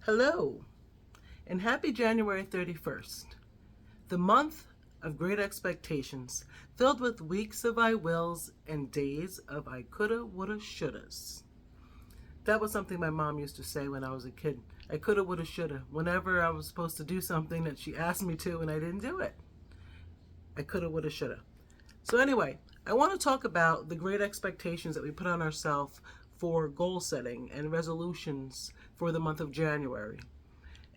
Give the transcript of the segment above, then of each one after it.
Hello, and happy January 31st, the month of great expectations, filled with weeks of I wills and days of I coulda, woulda, shouldas. That was something my mom used to say when I was a kid. I coulda, woulda, shoulda. Whenever I was supposed to do something that she asked me to and I didn't do it, I coulda, woulda, shoulda. So, anyway, I want to talk about the great expectations that we put on ourselves for goal setting and resolutions for the month of January.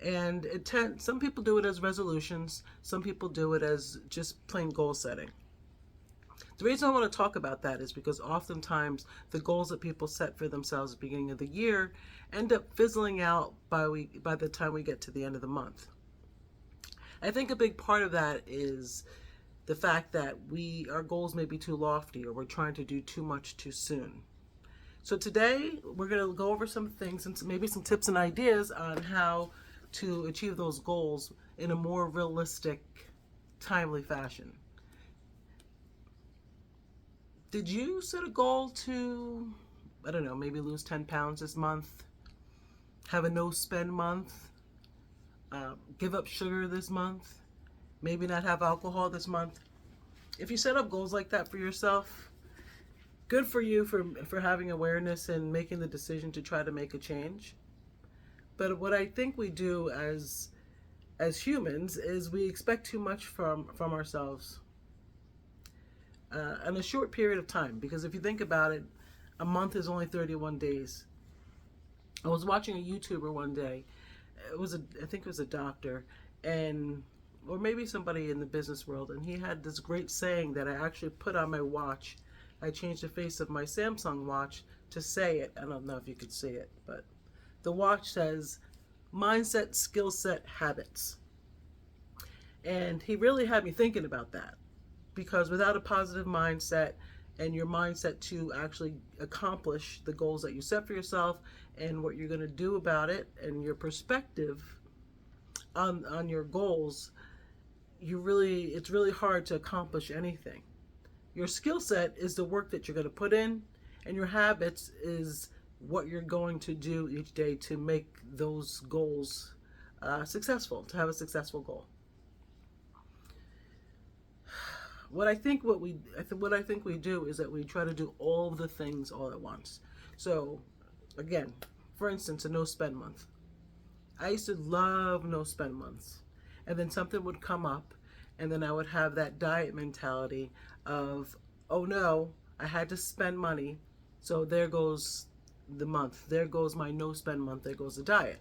And some people do it as resolutions, some people do it as just plain goal setting. The reason I want to talk about that is because oftentimes the goals that people set for themselves at the beginning of the year end up fizzling out by the time we get to the end of the month. I think a big part of that is the fact that our goals may be too lofty, or we're trying to do too much too soon. So today we're going to go over some things and maybe some tips and ideas on how to achieve those goals in a more realistic, timely fashion. Did you set a goal to, I don't know, maybe lose 10 pounds this month, have a no spend month, give up sugar this month, maybe not have alcohol this month? If you set up goals like that for yourself, good for you for having awareness and making the decision to try to make a change. But what I think we do as humans is we expect too much from ourselves in a short period of time. Because if you think about it, a month is only 31 days. I was watching a YouTuber one day. I think it was a doctor, or maybe somebody in the business world, and he had this great saying that I actually put on my watch. I changed the face of my Samsung watch to say it. I don't know if you could see it, but the watch says, mindset, skill set, habits. And he really had me thinking about that, because without a positive mindset and your mindset to actually accomplish the goals that you set for yourself and what you're going to do about it and your perspective on your goals, it's really hard to accomplish anything. Your skill set is the work that you're going to put in, and your habits is what you're going to do each day to make those goals successful, to have a successful goal. What I think we do is that we try to do all the things all at once. So, again, for instance, a no spend month. I used to love no spend months, and then something would come up, and then I would have that diet mentality of, oh no, I had to spend money, so there goes the month, there goes my no spend month, there goes the diet.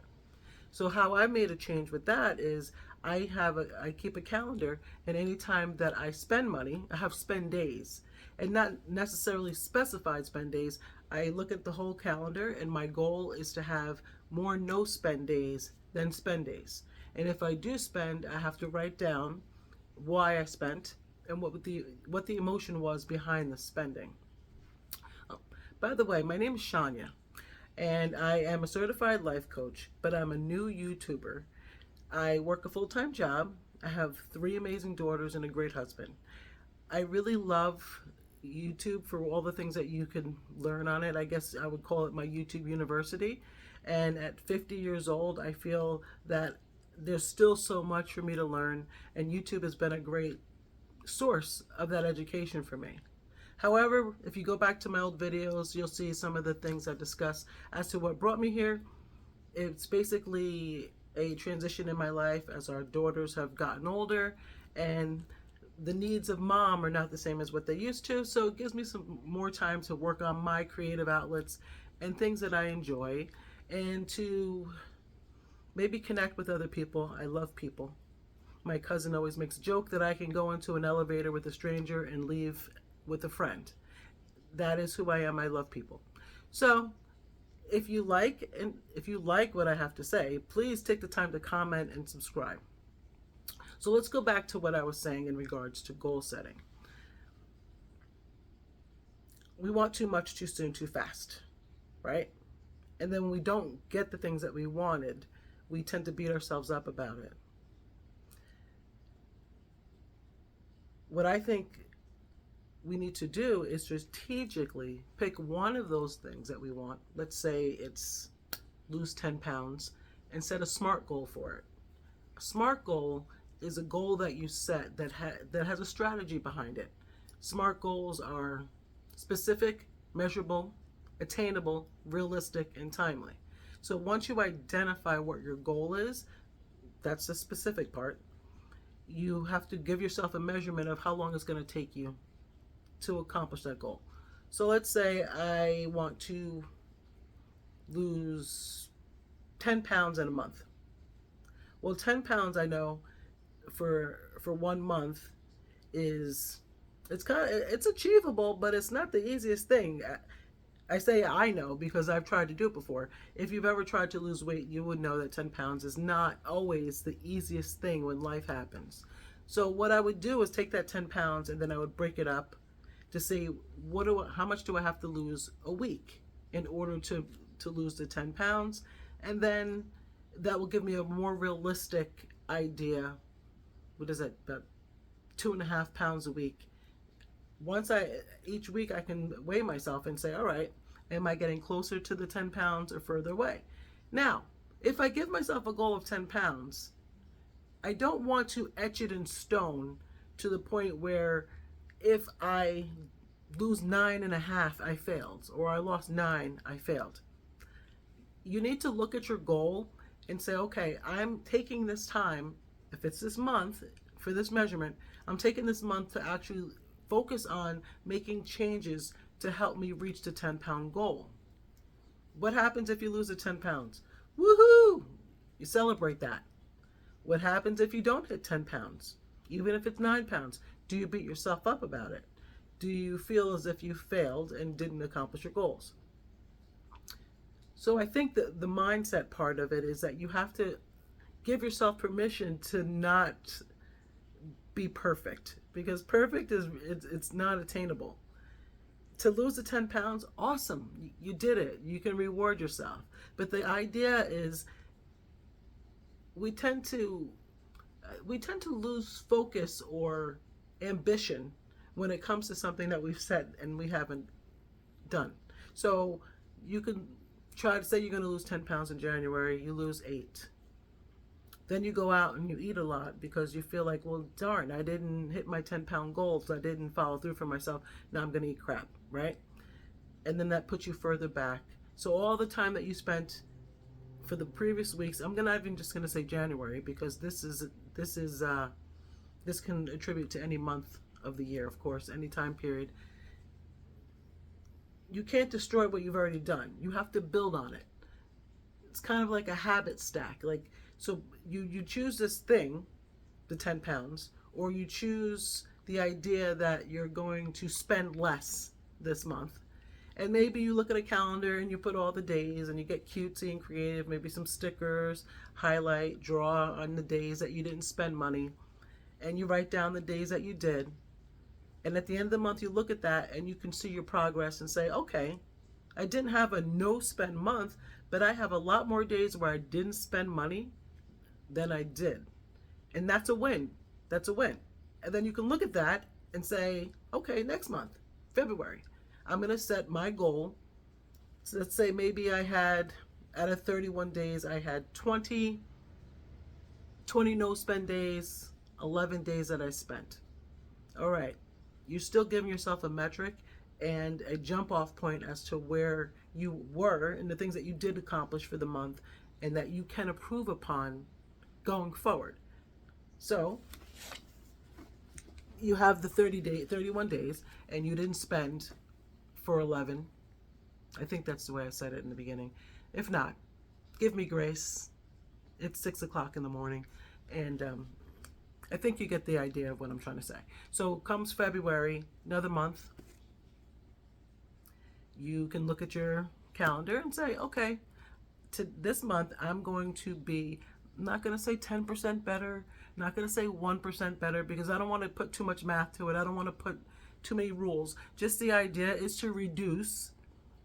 So how I made a change with that is I keep a calendar, and anytime that I spend money, I have spend days, and not necessarily specified spend days. I look at the whole calendar, and my goal is to have more no spend days than spend days. And if I do spend, I have to write down why I spent and what the emotion was behind the spending. Oh, by the way, my name is Shonya, and I am a certified life coach, but I'm a new YouTuber. I work a full-time job. I have 3 amazing daughters and a great husband. I really love YouTube for all the things that you can learn on it. I guess I would call it my YouTube university. And at 50 years old, I feel that there's still so much for me to learn, and YouTube has been a great source of that education for me. However, if you go back to my old videos, you'll see some of the things I discuss as to what brought me here. It's basically a transition in my life as our daughters have gotten older, and the needs of mom are not the same as what they used to. So it gives me some more time to work on my creative outlets and things that I enjoy, and to maybe connect with other people. I love people. My cousin always makes a joke that I can go into an elevator with a stranger and leave with a friend. That is who I am. I love people. So if you like what I have to say, please take the time to comment and subscribe. So let's go back to what I was saying in regards to goal setting. We want too much too soon, too fast, right? And then when we don't get the things that we wanted, we tend to beat ourselves up about it. What I think we need to do is strategically pick one of those things that we want. Let's say it's lose 10 pounds, and set a SMART goal for it. A SMART goal is a goal that you set that has a strategy behind it. SMART goals are specific, measurable, attainable, realistic, and timely. So once you identify what your goal is, that's the specific part. You have to give yourself a measurement of how long it's going to take you to accomplish that goal. So let's say I want to lose 10 pounds in a month. Well, 10 pounds I know for 1 month is it's achievable, but it's not the easiest thing. I say I know because I've tried to do it before. If you've ever tried to lose weight, you would know that 10 pounds is not always the easiest thing when life happens. So what I would do is take that 10 pounds and then I would break it up to see how much do I have to lose a week in order to lose the 10 pounds. And then that will give me a more realistic idea. What is it? About 2.5 pounds a week. Each week I can weigh myself and say, all right, am I getting closer to the 10 pounds or further away? Now, if I give myself a goal of 10 pounds, I don't want to etch it in stone to the point where if I lose 9.5, I failed, or I lost 9, I failed. You need to look at your goal and say, okay, I'm taking this time, if it's this month, for this measurement, I'm taking this month to actually focus on making changes to help me reach the 10-pound goal. What happens if you lose the 10 pounds? Woohoo! You celebrate that. What happens if you don't hit 10 pounds? Even if it's 9 pounds, do you beat yourself up about it? Do you feel as if you failed and didn't accomplish your goals? So I think that the mindset part of it is that you have to give yourself permission to not be perfect, because perfect it's not attainable. To lose the 10 pounds, awesome, you did it, you can reward yourself. But the idea is we tend to lose focus or ambition when it comes to something that we've set and we haven't done. So you can try to say you're going to lose 10 pounds in January, you lose 8. Then you go out and you eat a lot because you feel like, well, darn, I didn't hit my 10-pound goals. I didn't follow through for myself. Now I'm going to eat crap, right? And then that puts you further back. So all the time that you spent for the previous weeks, I'm not even just going to say January, because this can attribute to any month of the year, of course, any time period. You can't destroy what you've already done. You have to build on it. It's kind of like a habit stack. Like, so you choose this thing, the 10 pounds, or you choose the idea that you're going to spend less this month. And maybe you look at a calendar and you put all the days and you get cutesy and creative, maybe some stickers, highlight, draw on the days that you didn't spend money, and you write down the days that you did. And at the end of the month, you look at that and you can see your progress and say, okay, I didn't have a no spend month, but I have a lot more days where I didn't spend money than I did. And that's a win. That's a win. And then you can look at that and say, okay, next month, February, I'm going to set my goal. So let's say maybe I had, out of 31 days, I had 20 no spend days, 11 days that I spent. All right. You're still giving yourself a metric and a jump off point as to where you were and the things that you did accomplish for the month and that you can improve upon going forward. So you have the 31 days and you didn't spend for 11. I think that's the way I said it in the beginning. If not, give me grace. It's 6 o'clock in the morning, and I think you get the idea of what I'm trying to say. So comes February, another month, you can look at your calendar and say, okay, to this month, I'm going to be, I'm not going to say 10% better, not going to say 1% better, because I don't want to put too much math to it. I don't want to put too many rules. Just the idea is to reduce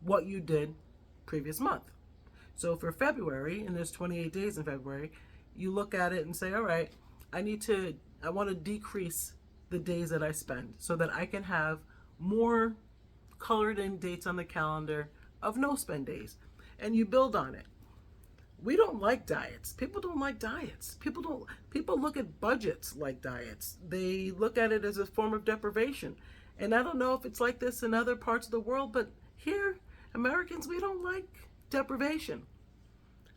what you did previous month. So for February, and there's 28 days in February, you look at it and say, all right, I want to decrease the days that I spend so that I can have more colored in dates on the calendar of no spend days. And you build on it. We don't like diets. People don't like diets. People look at budgets like diets. They look at it as a form of deprivation. And I don't know if it's like this in other parts of the world, but here, Americans, we don't like deprivation.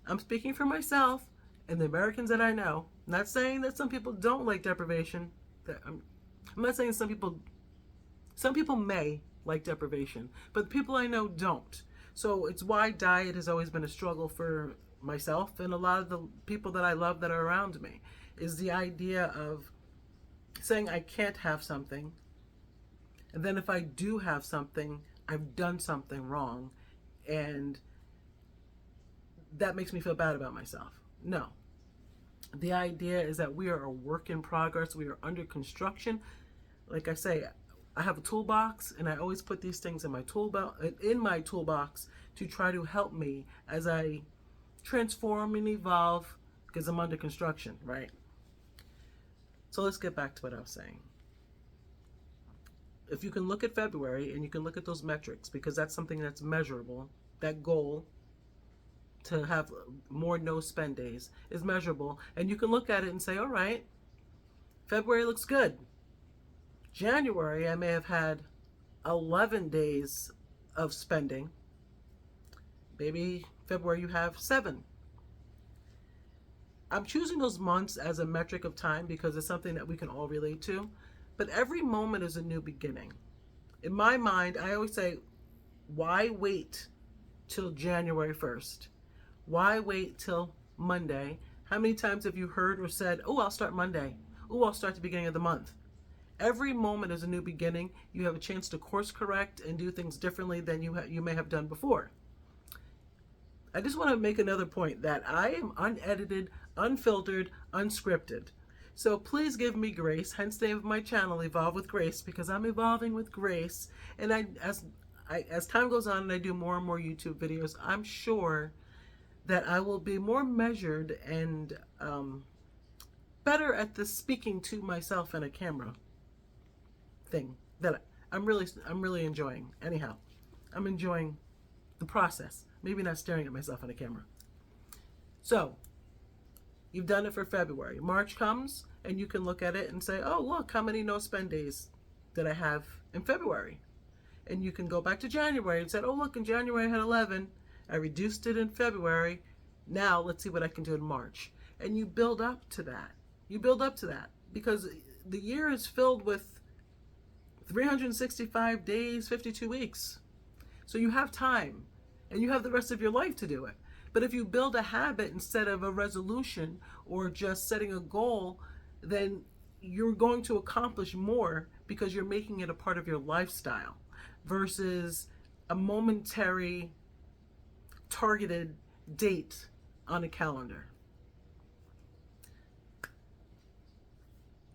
I'm speaking for myself and the Americans that I know. I'm not saying that some people don't like deprivation. I'm not saying some people may like deprivation, but the people I know don't. So it's why diet has always been a struggle for myself and a lot of the people that I love that are around me, is the idea of saying I can't have something, and then if I do have something, I've done something wrong, and that makes me feel bad about myself. No. The idea is that we are a work in progress. We are under construction. Like I say, I have a toolbox, and I always put these things in my toolbox to try to help me as I transform and evolve, because I'm under construction, right? So let's get back to what I was saying. If you can look at February and you can look at those metrics, because that's something that's measurable, that goal to have more no spend days is measurable, and you can look at it and say, all right, February looks good. January, I may have had 11 days of spending. Maybe February you have 7. I'm choosing those months as a metric of time because it's something that we can all relate to. But every moment is a new beginning. In my mind, I always say, why wait till January 1st? Why wait till Monday? How many times have you heard or said, oh, I'll start Monday. Oh, I'll start the beginning of the month. Every moment is a new beginning. You have a chance to course correct and do things differently than you may have done before. I just want to make another point that I am unedited, unfiltered, unscripted. So please give me grace, hence the name of my channel, Evolve with Grace, because I'm evolving with grace. And as time goes on and I do more and more YouTube videos, I'm sure that I will be more measured and better at the speaking to myself in a camera thing that I'm really enjoying. Anyhow, I'm enjoying the process. Maybe not staring at myself on a camera. So, you've done it for February. March comes, and you can look at it and say, oh, look, how many no-spend days did I have in February? And you can go back to January and say, oh, look, in January I had 11. I reduced it in February. Now, let's see what I can do in March. And you build up to that. You build up to that because the year is filled with 365 days, 52 weeks. So you have time. And you have the rest of your life to do it. But if you build a habit instead of a resolution or just setting a goal, then you're going to accomplish more because you're making it a part of your lifestyle versus a momentary targeted date on a calendar.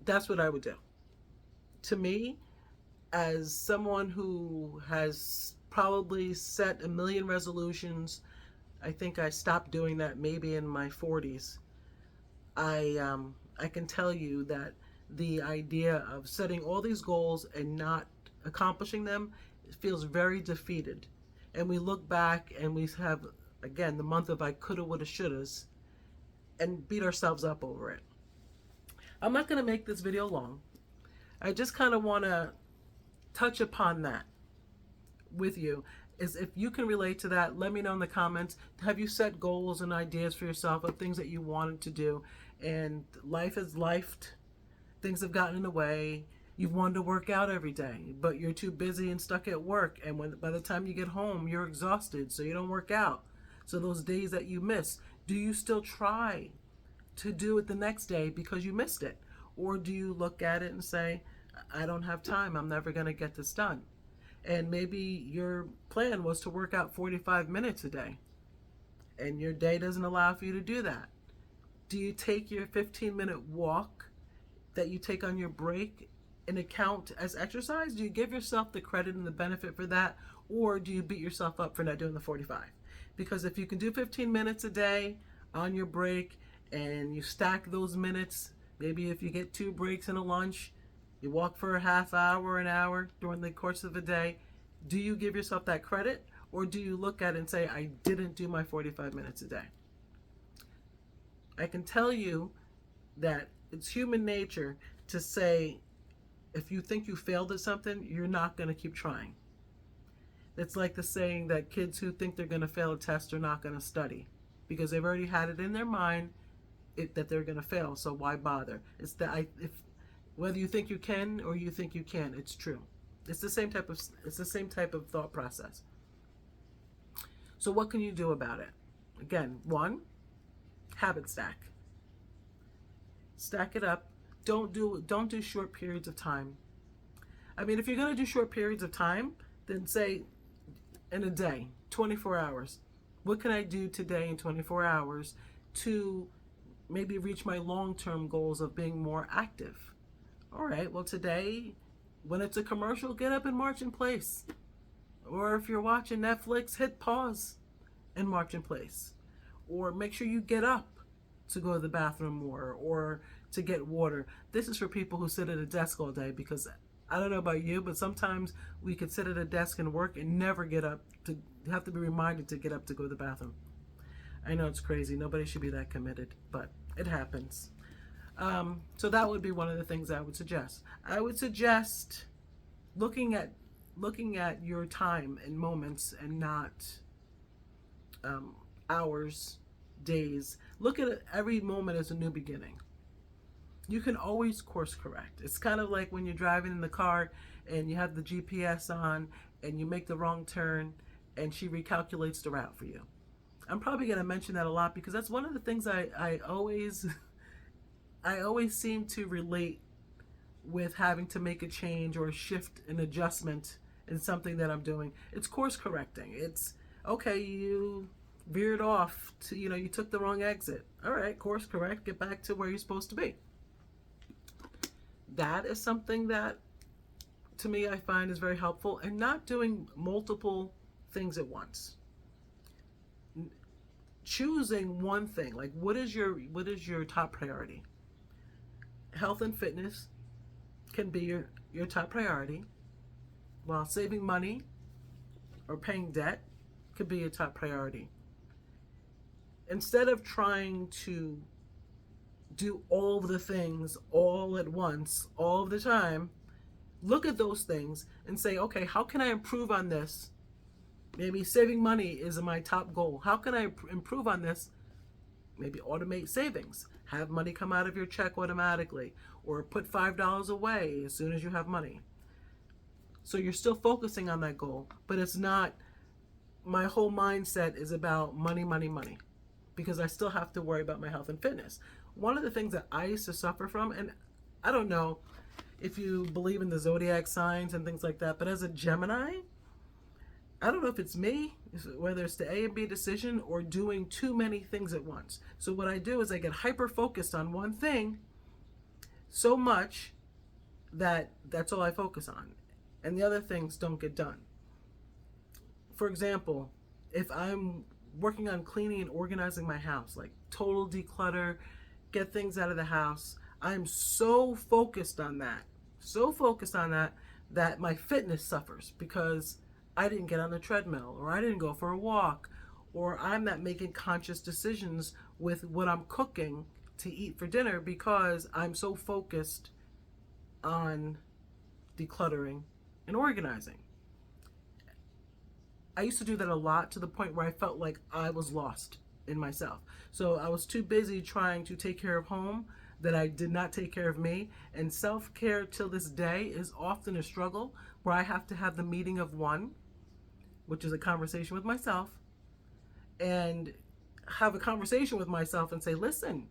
That's what I would do. To me, as someone who has probably set a million resolutions, I think I stopped doing that maybe in my 40s. I can tell you that the idea of setting all these goals and not accomplishing them feels very defeated. And we look back and we have, again, the month of I coulda, woulda, shouldas, and beat ourselves up over it. I'm not going to make this video long. I just kind of want to touch upon that with you. Is if you can relate to that, let me know in the comments. Have you set goals and ideas for yourself of things that you wanted to do, and life has lifed, things have gotten in the way, you've wanted to work out every day, but you're too busy and stuck at work, and by the time you get home, you're exhausted, so you don't work out. So those days that you miss, do you still try to do it the next day because you missed it? Or do you look at it and say, I don't have time, I'm never going to get this done? And maybe your plan was to work out 45 minutes a day, and your day doesn't allow for you to do that. Do you take your 15-minute walk that you take on your break in account as exercise? Do you give yourself the credit and the benefit for that, or do you beat yourself up for not doing the 45? Because if you can do 15 minutes a day on your break and you stack those minutes, maybe if you get 2 breaks and a lunch, you walk for a half hour, an hour during the course of a day, do you give yourself that credit, or do you look at it and say, I didn't do my 45 minutes a day? I can tell you that it's human nature to say, if you think you failed at something, you're not going to keep trying. It's like the saying that kids who think they're going to fail a test are not going to study because they've already had it in their mind that they're going to fail. So why bother? It's that if whether you think you can or you think you can, it's true. It's the same type of thought process. So what can you do about it? Again, one, habit stack. Stack it up. Don't do short periods of time. I mean, if you're going to do short periods of time, then say in a day, 24 hours. What can I do today in 24 hours to maybe reach my long-term goals of being more active? All right, well, today, when it's a commercial, get up and march in place. Or if you're watching Netflix, hit pause and march in place. Or make sure you get up to go to the bathroom more or to get water. This is for people who sit at a desk all day, because I don't know about you, but sometimes we could sit at a desk and work and never get up, to have to be reminded to get up to go to the bathroom. I know it's crazy. Nobody should be that committed, but it happens. So that would be one of the things I would suggest. I would suggest looking at your time and moments and not hours, days. Look at every moment as a new beginning. You can always course correct. It's kind of like when you're driving in the car and you have the GPS on and you make the wrong turn and she recalculates the route for you. I'm probably going to mention that a lot because that's one of the things I always seem to relate with having to make a change or a shift, an adjustment in something that I'm doing. It's course correcting. It's okay, you veered off to, you took the wrong exit. All right, course correct, get back to where you're supposed to be. That is something that, to me, I find is very helpful, and not doing multiple things at once. Choosing one thing, like what is your top priority? Health and fitness can be your top priority, while saving money or paying debt could be your top priority. Instead of trying to do all the things all at once, all the time, look at those things and say, okay, how can I improve on this? Maybe saving money is my top goal. How can I improve on this? Maybe automate savings. Have money come out of your check automatically, or put $5 away as soon as you have money. So you're still focusing on that goal, but it's not, my whole mindset is about money, money, money, because I still have to worry about my health and fitness. One of the things that I used to suffer from, and I don't know if you believe in the zodiac signs and things like that, but as a Gemini, I don't know if it's me, whether it's the A and B decision or doing too many things at once. So what I do is I get hyper focused on one thing so much that that's all I focus on, and the other things don't get done. For example, if I'm working on cleaning and organizing my house, like total declutter, get things out of the house, I'm so focused on that, that my fitness suffers because I didn't get on the treadmill, or I didn't go for a walk, or I'm not making conscious decisions with what I'm cooking to eat for dinner because I'm so focused on decluttering and organizing. I used to do that a lot, to the point where I felt like I was lost in myself. So I was too busy trying to take care of home that I did not take care of me. And self-care till this day is often a struggle, where I have to have the meeting of one, which is a conversation with myself, and have a conversation with myself and say, listen,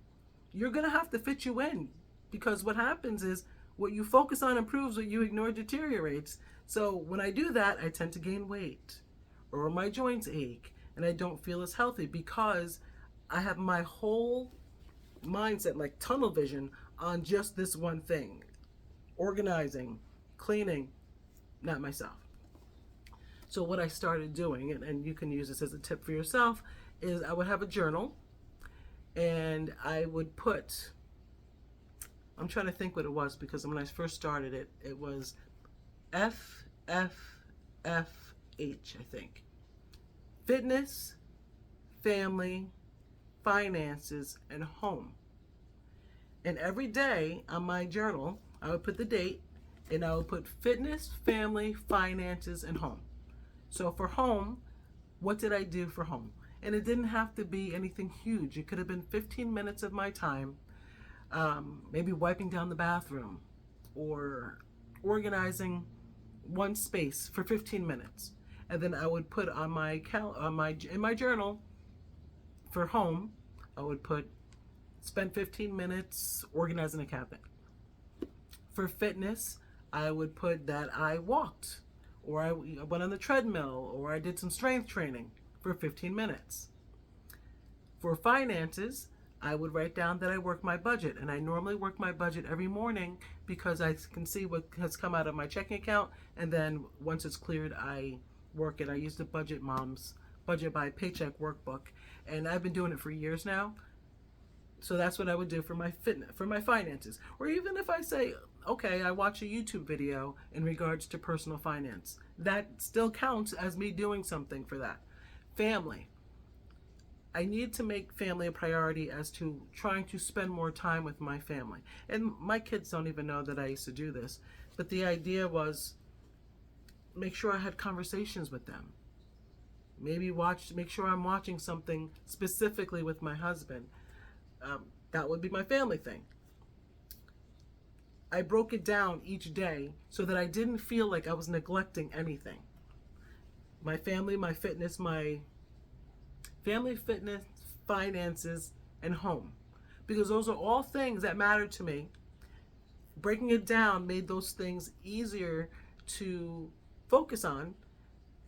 you're going to have to fit you in, because what happens is what you focus on improves, what you ignore deteriorates. So when I do that, I tend to gain weight, or my joints ache, and I don't feel as healthy because I have my whole mindset, like tunnel vision, on just this one thing: organizing, cleaning, not myself. So what I started doing, and you can use this as a tip for yourself, is I would have a journal, and I would put, I'm trying to think what it was, because when I first started it, it was FFFH, I think. Fitness, family, finances, and home. And every day on my journal, I would put the date and I would put fitness, family, finances, and home. So for home, what did I do for home? And it didn't have to be anything huge. It could have been 15 minutes of my time, maybe wiping down the bathroom or organizing one space for 15 minutes. And then I would put on in my journal for home, I would put spend 15 minutes organizing a cabinet. For fitness, I would put that I walked, or I went on the treadmill, or I did some strength training for 15 minutes. For finances, I would write down that I work my budget, and I normally work my budget every morning because I can see what has come out of my checking account, and then once it's cleared, I work it. I use the Budget Mom's Budget by Paycheck workbook, and I've been doing it for years now. So that's what I would do for my fitness, for my finances. Or even if I say, okay, I watch a YouTube video in regards to personal finance, that still counts as me doing something for that. Family. I need to make family a priority as to trying to spend more time with my family. And my kids don't even know that I used to do this, but the idea was make sure I had conversations with them. Maybe make sure I'm watching something specifically with my husband. That would be my family thing. I broke it down each day so that I didn't feel like I was neglecting anything. My family, my fitness, my family, fitness, finances, and home. Because those are all things that matter to me. Breaking it down made those things easier to focus on.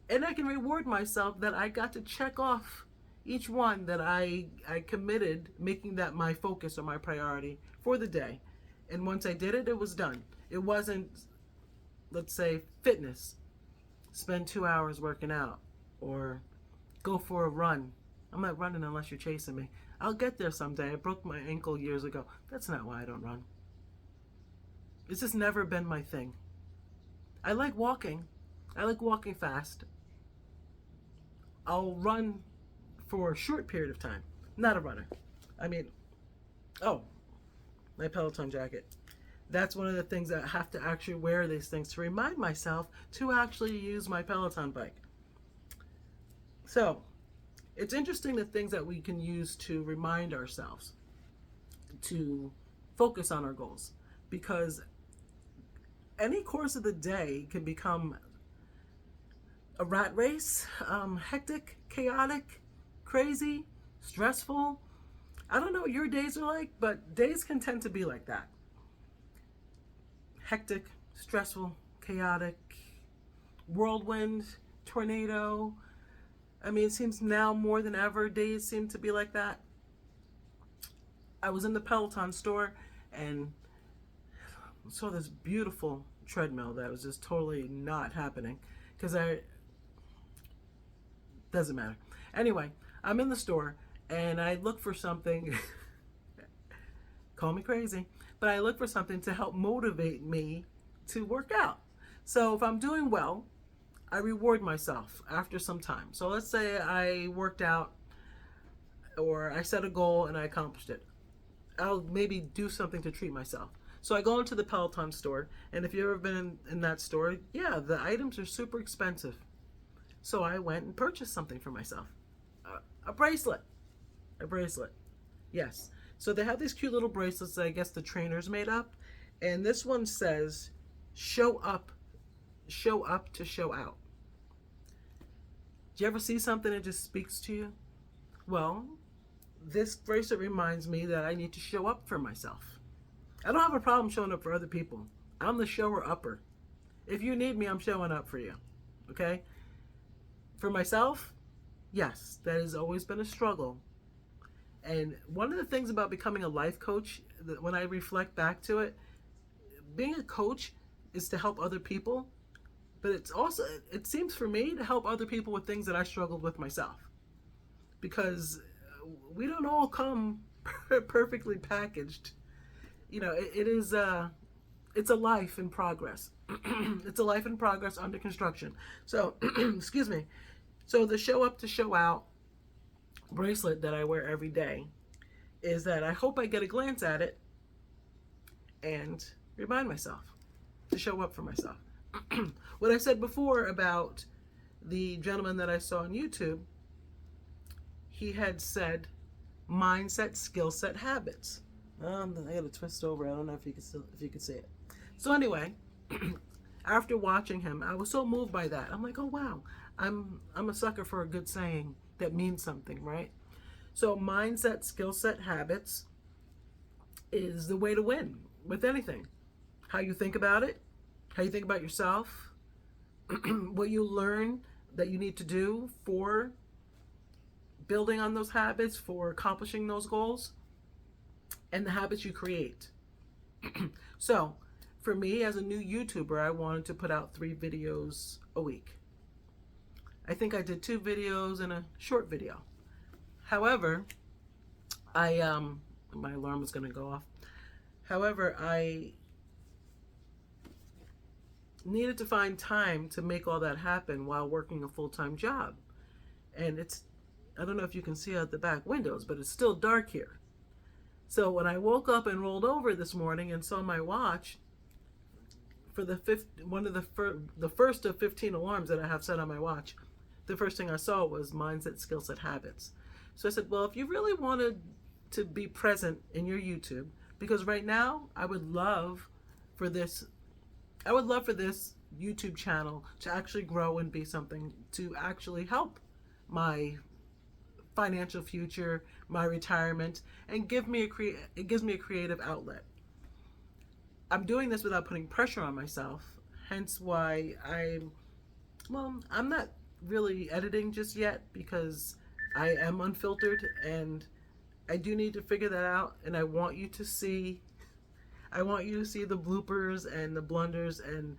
And I can reward myself that I got to check off each one that I committed, making that my focus or my priority for the day. And once I did it, it was done. It wasn't, let's say, fitness. Spend 2 hours working out or go for a run. I'm not running unless you're chasing me. I'll get there someday. I broke my ankle years ago. That's not why I don't run. It's just never been my thing. I like walking. I like walking fast. I'll run for a short period of time. Not a runner. I mean, oh, my Peloton jacket. That's one of the things that I have to actually wear these things to remind myself to actually use my Peloton bike. So, it's interesting the things that we can use to remind ourselves to focus on our goals, because any course of the day can become a rat race, hectic, chaotic, crazy, stressful. I don't know what your days are like, but days can tend to be like that. Hectic, stressful, chaotic, whirlwind, tornado. I mean, it seems now more than ever days seem to be like that. I was in the Peloton store and saw this beautiful treadmill that was just totally not happening because doesn't matter. Anyway, I'm in the store and I look for something, call me crazy, but I look for something to help motivate me to work out. So if I'm doing well, I reward myself after some time. So let's say I worked out or I set a goal and I accomplished it. I'll maybe do something to treat myself. So I go into the Peloton store, and if you've ever been in that store, yeah, the items are super expensive. So I went and purchased something for myself. A bracelet. A bracelet. Yes. So they have these cute little bracelets that I guess the trainers made up. And this one says, show up to show out. Do you ever see something that just speaks to you? Well, this bracelet reminds me that I need to show up for myself. I don't have a problem showing up for other people. I'm the shower upper. If you need me, I'm showing up for you. Okay? For myself, yes, that has always been a struggle. And one of the things about becoming a life coach, that when I reflect back to it, being a coach is to help other people, but it's also, it seems for me, to help other people with things that I struggled with myself. Because we don't all come perfectly packaged. You know, it's a life in progress. It's a life in progress under construction. So, excuse me. So the show up to show out bracelet that I wear every day is that I hope I get a glance at it and remind myself to show up for myself. What I said before about the gentleman that I saw on YouTube, he had said mindset, skill set, habits. I got to twist over. I don't know if you could see it. So anyway, after watching him, I was so moved by that. I'm like, oh wow, I'm a sucker for a good saying that means something, right? So mindset, skill set, habits is the way to win with anything. How you think about it, how you think about yourself, what you learn that you need to do for building on those habits, for accomplishing those goals, and the habits you create. So, for me as a new YouTuber, I wanted to put out 3 videos a week. I think I did 2 videos and a short video. However, my alarm is going to go off. However, I needed to find time to make all that happen while working a full-time job. And I don't know if you can see out the back windows, but it's still dark here. So when I woke up and rolled over this morning and saw my watch, for the first of 15 alarms that I have set on my watch, the first thing I saw was mindset, skill set, habits. So I said, well, if you really wanted to be present in your YouTube, because right now I would love for this YouTube channel to actually grow and be something to actually help my financial future, my retirement, and it gives me a creative outlet. I'm doing this without putting pressure on myself, hence why I'm not really editing just yet, because I am unfiltered and I do need to figure that out, and I want you to see the bloopers and the blunders and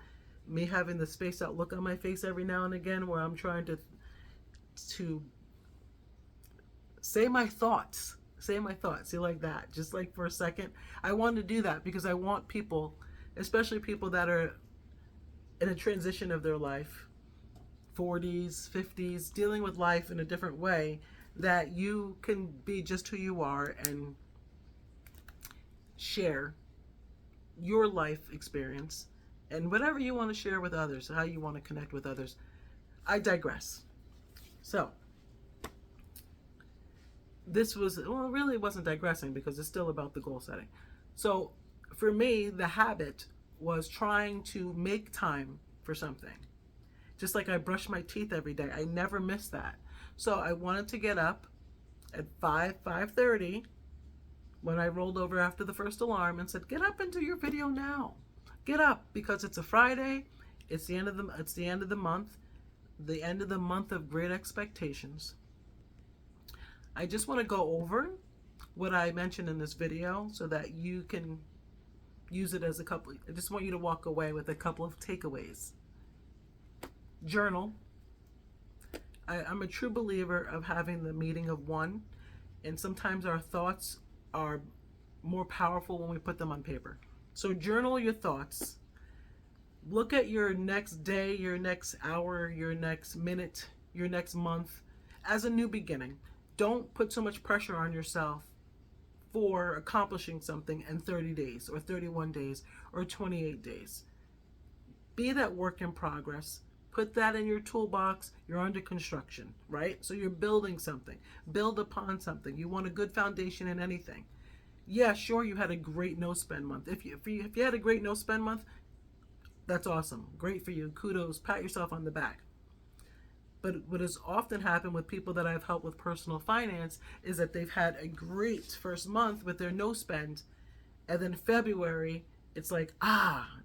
me having the spaced out look on my face every now and again where I'm trying to say my thoughts. You like that, just like for a second. I want to do that because I want people, especially people that are in a transition of their life, 40s, 50s, dealing with life in a different way, that you can be just who you are and share your life experience and whatever you want to share with others, how you want to connect with others. I digress. So this was, well, it really wasn't digressing because it's still about the goal setting. So for me, the habit was trying to make time for something. Just like I brush my teeth every day, I never miss that. So I wanted to get up at 5:30 when I rolled over after the first alarm and said, get up and do your video now. Get up, because it's a Friday. It's the end of the month, the end of the month of great expectations. I just want to go over what I mentioned in this video so that you can use it as I just want you to walk away with a couple of takeaways. Journal. I'm a true believer of having the meeting of one, and sometimes our thoughts are more powerful when we put them on paper. So journal your thoughts. Look at your next day, your next hour, your next minute, your next month as a new beginning. Don't put so much pressure on yourself for accomplishing something in 30 days or 31 days or 28 days. Be that work in progress. Put that in your toolbox. You're under construction, right? So you're building something. Build upon something. You want a good foundation in anything. Yeah, sure, you had a great no-spend month. If you had a great no-spend month, that's awesome. Great for you. Kudos. Pat yourself on the back. But what has often happened with people that I've helped with personal finance is that they've had a great first month with their no-spend, and then February, it's like,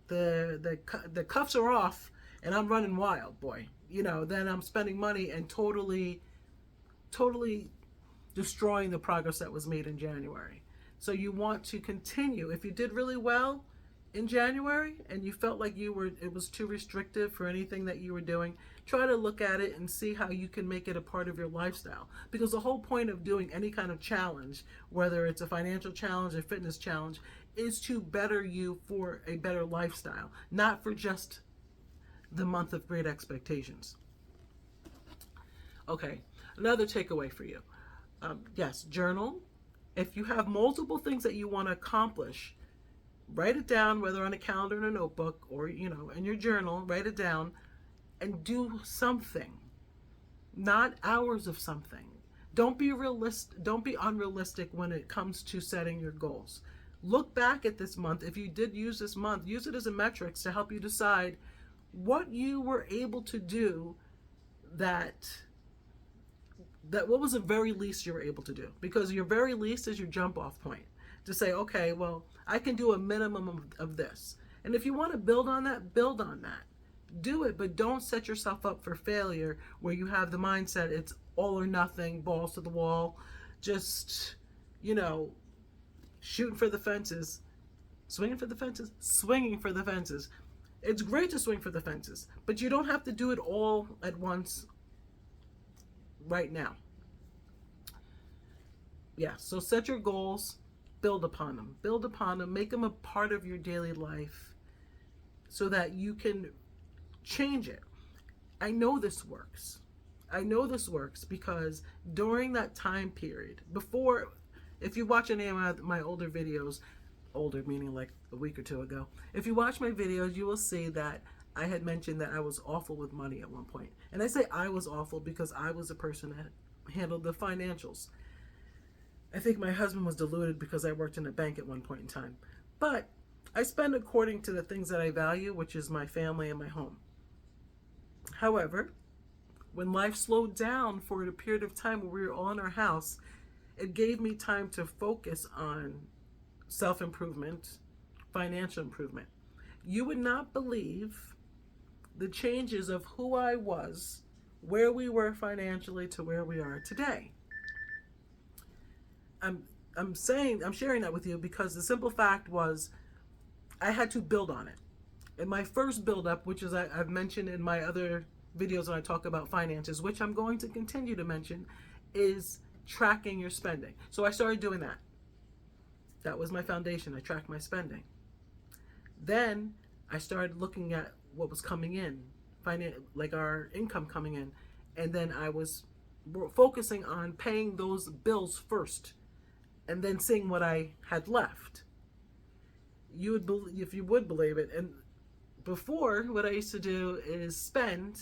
the cuffs are off, and I'm running wild, boy. Then I'm spending money and totally destroying the progress that was made in January. So you want to continue. If you did really well in January and you felt like it was too restrictive for anything that you were doing, try to look at it and see how you can make it a part of your lifestyle. Because the whole point of doing any kind of challenge, whether it's a financial challenge, a fitness challenge, is to better you for a better lifestyle, not for just the month of great expectations. Okay, another takeaway for you. Yes, journal. If you have multiple things that you want to accomplish, write it down, whether on a calendar in a notebook or, in your journal, write it down and do something, not hours of something. Don't be unrealistic when it comes to setting your goals. Look back at this month. If you did use this month, use it as a metrics to help you decide what you were able to do that what was the very least you were able to do, because your very least is your jump off point to say, okay, well, I can do a minimum of this. And if you want to build on that, do it, but don't set yourself up for failure where you have the mindset it's all or nothing, balls to the wall, just, shooting for the fences, swinging for the fences. It's great to swing for the fences, but you don't have to do it all at once right now. Yeah, so set your goals, build upon them, make them a part of your daily life so that you can change it. I know this works because during that time period, before, if you watch any of my older videos, older meaning like a week or two ago, if you watch my videos, you will see that I had mentioned that I was awful with money at one point. And I say I was awful because I was the person that handled the financials. I think my husband was deluded because I worked in a bank at one point in time. But I spend according to the things that I value, which is my family and my home. However, when life slowed down for a period of time where we were all in our house, it gave me time to focus on self-improvement, financial improvement. You would not believe the changes of who I was, where we were financially to where we are today. I'm sharing that with you because the simple fact was I had to build on it. And my first build up, which is I've mentioned in my other videos when I talk about finances, which I'm going to continue to mention, is tracking your spending. So I started doing that. That was my foundation. I tracked my spending. Then I started looking at what was coming in, like our income coming in. And then I was focusing on paying those bills first and then seeing what I had left. You would believe, if you would believe it. And before, what I used to do is spend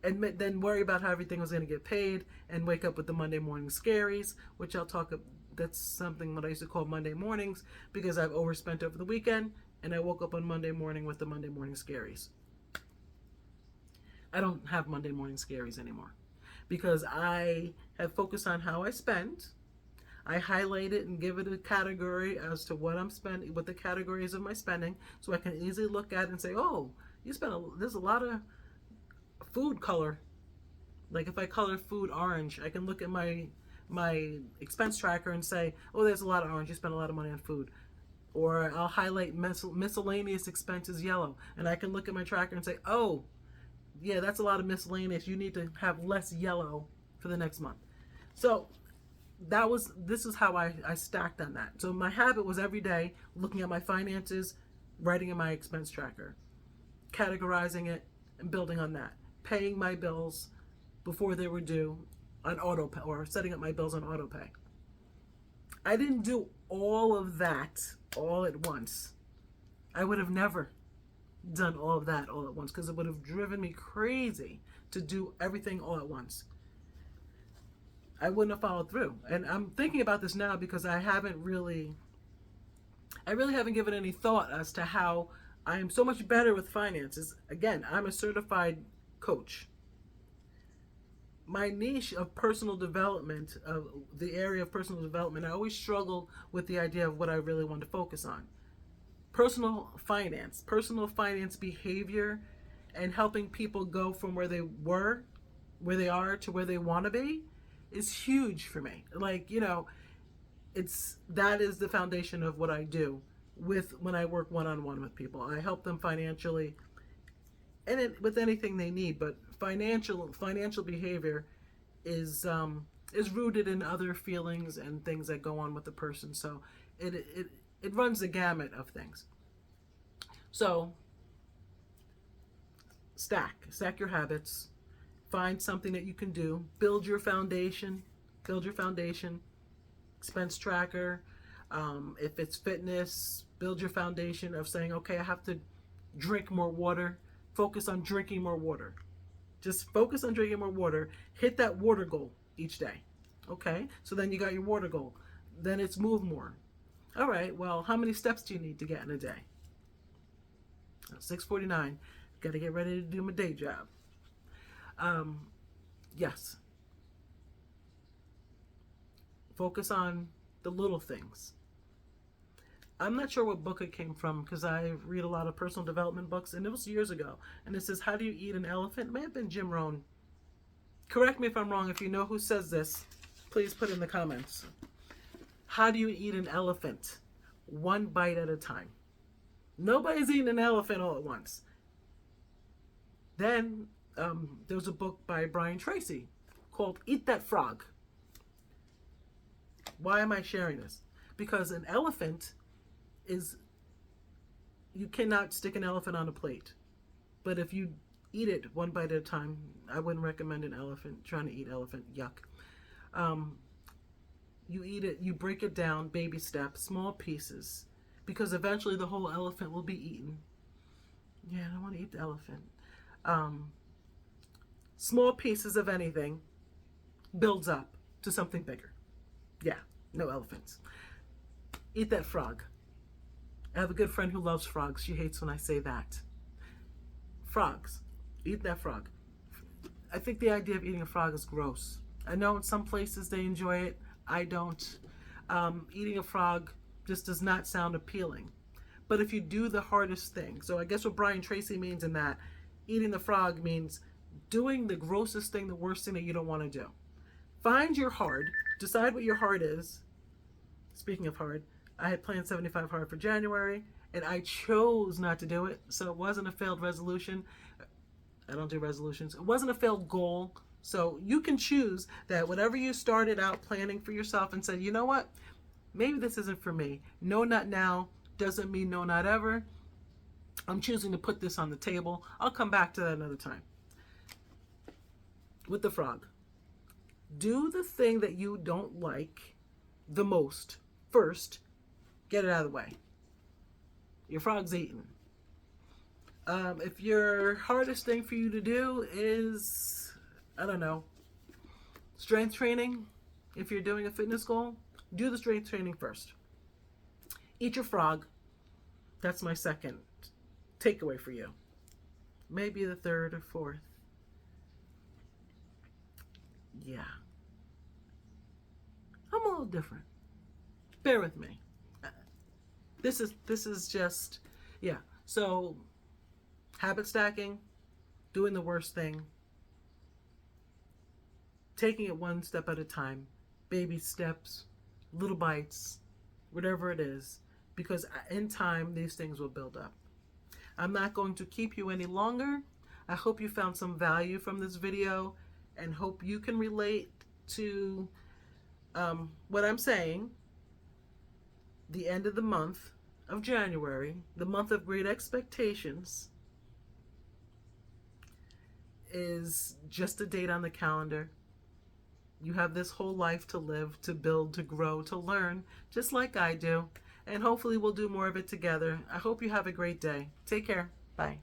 and then worry about how everything was going to get paid and wake up with the Monday morning scaries, which I'll talk about. That's something what I used to call Monday mornings because I've overspent over the weekend and I woke up on Monday morning with the Monday morning scaries. I don't have Monday morning scaries anymore because I have focused on how I spend. I highlight it and give it a category as to what I'm spending, what the categories of my spending, so I can easily look at it and say, oh, there's a lot of food color. Like if I color food orange, I can look at my expense tracker and say, oh, there's a lot of orange, you spend a lot of money on food. Or I'll highlight miscellaneous expenses yellow, and I can look at my tracker and say, oh, yeah, that's a lot of miscellaneous, you need to have less yellow for the next month. So this is how I stacked on that. So my habit was every day looking at my finances, writing in my expense tracker, categorizing it, and building on that, paying my bills before they were due on auto pay, or setting up my bills on auto pay. I didn't do all of that all at once. I would have never done all of that all at once because it would have driven me crazy to do everything all at once. I wouldn't have followed through. And I'm thinking about this now because I really haven't given any thought as to how I am so much better with finances. Again, I'm a certified coach. My niche of personal development, of the area of personal development, I always struggled with the idea of what I really wanted to focus on. Personal finance behavior, and helping people go from where they are to where they want to be is huge for me. Like, that is the foundation of what I do when I work one-on-one with people. I help them financially and with anything they need, but financial behavior is rooted in other feelings and things that go on with the person. So it runs the gamut of things. So stack your habits, find something that you can do, build your foundation, Build your foundation. Expense tracker. If it's fitness, build your foundation of saying, okay, I have to drink more water. Focus on drinking more water. Just focus on drinking more water. Hit that water goal each day. Okay? So then you got your water goal. Then it's move more. All right, well, how many steps do you need to get in a day? 6:49. Got to get ready to do my day job. Yes. Focus on the little things. I'm not sure what book it came from because I read a lot of personal development books, and it was years ago. And it says, how do you eat an elephant? It may have been Jim Rohn. Correct me if I'm wrong. If you know who says this, please put in the comments. How do you eat an elephant? One bite at a time. Nobody's eating an elephant all at once. Then there was a book by Brian Tracy called Eat That Frog. Why am I sharing this? Because an elephant is, you cannot stick an elephant on a plate. But if you eat it one bite at a time, I wouldn't recommend an elephant, trying to eat elephant, yuck. You eat it, you break it down, baby steps, small pieces, because eventually the whole elephant will be eaten. Yeah, I don't want to eat the elephant. Small pieces of anything builds up to something bigger. Yeah, no elephants. Eat that frog. I have a good friend who loves frogs. She hates when I say that. Frogs. Eat that frog. I think the idea of eating a frog is gross. I know in some places they enjoy it. I don't. Eating a frog just does not sound appealing. But if you do the hardest thing, so I guess what Brian Tracy means in that, eating the frog means doing the grossest thing, the worst thing that you don't want to do. Find your hard. Decide what your hard is. Speaking of hard, I had planned 75 hard for January, and I chose not to do it, so it wasn't a failed resolution. I don't do resolutions. It wasn't a failed goal. So you can choose that whatever you started out planning for yourself and said, you know what, maybe this isn't for me. No, not now doesn't mean no, not ever. I'm choosing to put this on the table. I'll come back to that another time. With the frog, do the thing that you don't like the most first. Get it out of the way. Your frog's eaten. If your hardest thing for you to do is, I don't know, strength training, if you're doing a fitness goal, do the strength training first. Eat your frog. That's my second takeaway for you. Maybe the third or fourth. Yeah. I'm a little different. Bear with me. This is just, yeah. So, habit stacking, doing the worst thing, taking it one step at a time, baby steps, little bites, whatever it is, because in time, these things will build up. I'm not going to keep you any longer. I hope you found some value from this video and hope you can relate to what I'm saying. The end of the month of January, the month of great expectations, is just a date on the calendar. You have this whole life to live, to build, to grow, to learn, just like I do. And hopefully we'll do more of it together. I hope you have a great day. Take care. Bye.